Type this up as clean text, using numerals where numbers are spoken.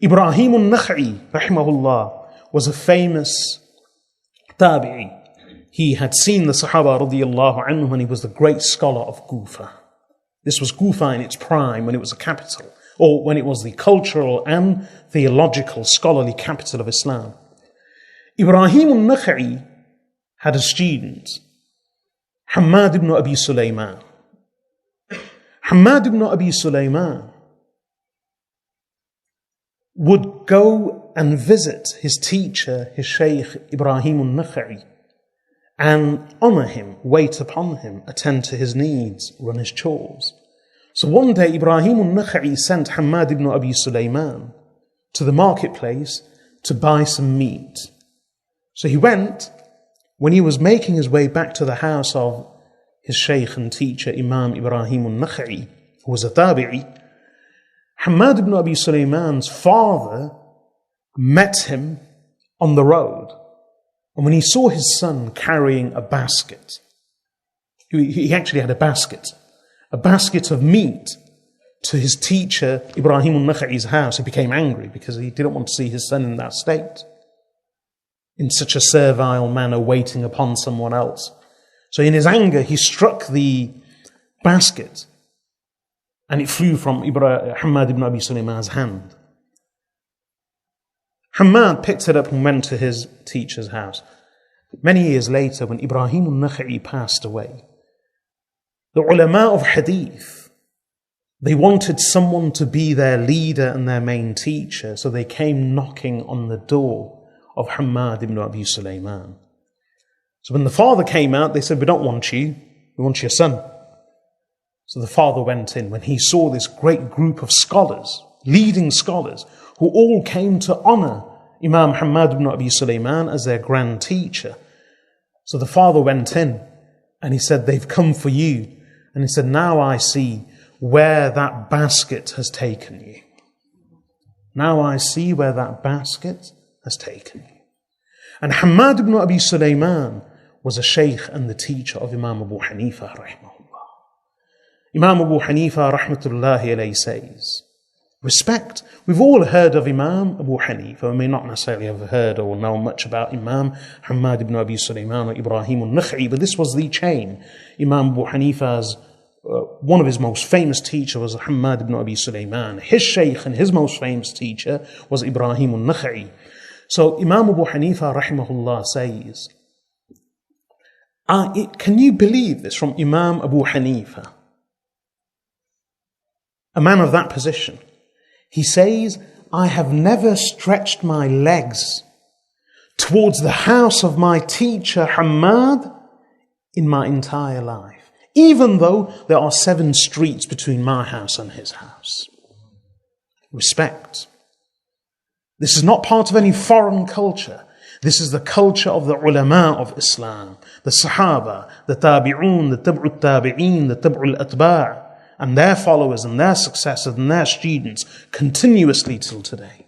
Ibrahim al-Nakha'i, rahimahullah, was a famous tabi'i. He had seen the Sahaba radiyallahu anhu when he was the great scholar of Kufa. This was Kufa in its prime, when it was a capital, or when it was the cultural and theological scholarly capital of Islam. Ibrahim al-Nakha'i had a student, Hammad ibn Abi Sulaiman. Hammad ibn Abi Sulaiman would go and visit his teacher, his Sheikh Ibrahim al-Nakha'i, and honor him, wait upon him, attend to his needs, run his chores. So one day Ibrahim al-Nakha'i sent Hammad ibn Abi Sulaiman to the marketplace to buy some meat. So he went. When he was making his way back to the house of his Sheikh and teacher, Imam Ibrahim al-Nakha'i, who was a tabi'i, Hammad ibn Abi Sulaiman's father met him on the road. And when he saw his son carrying a basket, he actually had a basket of meat to his teacher, Ibrahim al-Nakha'i's house, he became angry because he didn't want to see his son in that state, in such a servile manner, waiting upon someone else. So in his anger, he struck the basket and it flew from Hammad ibn Abi Sulaiman's hand. Hammad picked it up and went to his teacher's house. Many years later, when Ibrahim al-Nakha'i passed away, the ulama of hadith, they wanted someone to be their leader and their main teacher, so they came knocking on the door of Hammad ibn Abi Sulaiman. So when the father came out, they said, "We don't want you, we want your son." So the father went in. When he saw this great group of scholars, leading scholars, who all came to honor Imam Hammad ibn Abi Sulaiman as their grand teacher. So the father went in and he said, "They've come for you." And he said, "Now I see where that basket has taken you. Now I see where that basket has taken you." And Hammad ibn Abi Sulaiman was a sheikh and the teacher of Imam Abu Hanifa, rahimahullah. Imam Abu Hanifa, rahmatullahi alayhi, says, respect. We've all heard of Imam Abu Hanifa. We may not necessarily have heard or know much about Imam Hammad ibn Abi Sulaiman or Ibrahim al-Nakha'i, but this was the chain. Imam Abu Hanifa's, one of his most famous teachers was Hammad ibn Abi Sulaiman. His sheikh and his most famous teacher was Ibrahim al-Nakha'i. So Imam Abu Hanifa, rahimahullah, says, can you believe this from Imam Abu Hanifa? A man of that position. He says, "I have never stretched my legs towards the house of my teacher Hammad in my entire life, even though there are 7 streets between my house and his house." Respect. This is not part of any foreign culture. This is the culture of the ulama of Islam, the Sahaba, the Tabi'un, the Tab'ut Tabi'in, the Tab'ul Atba', and their followers and their successors and their students continuously till today.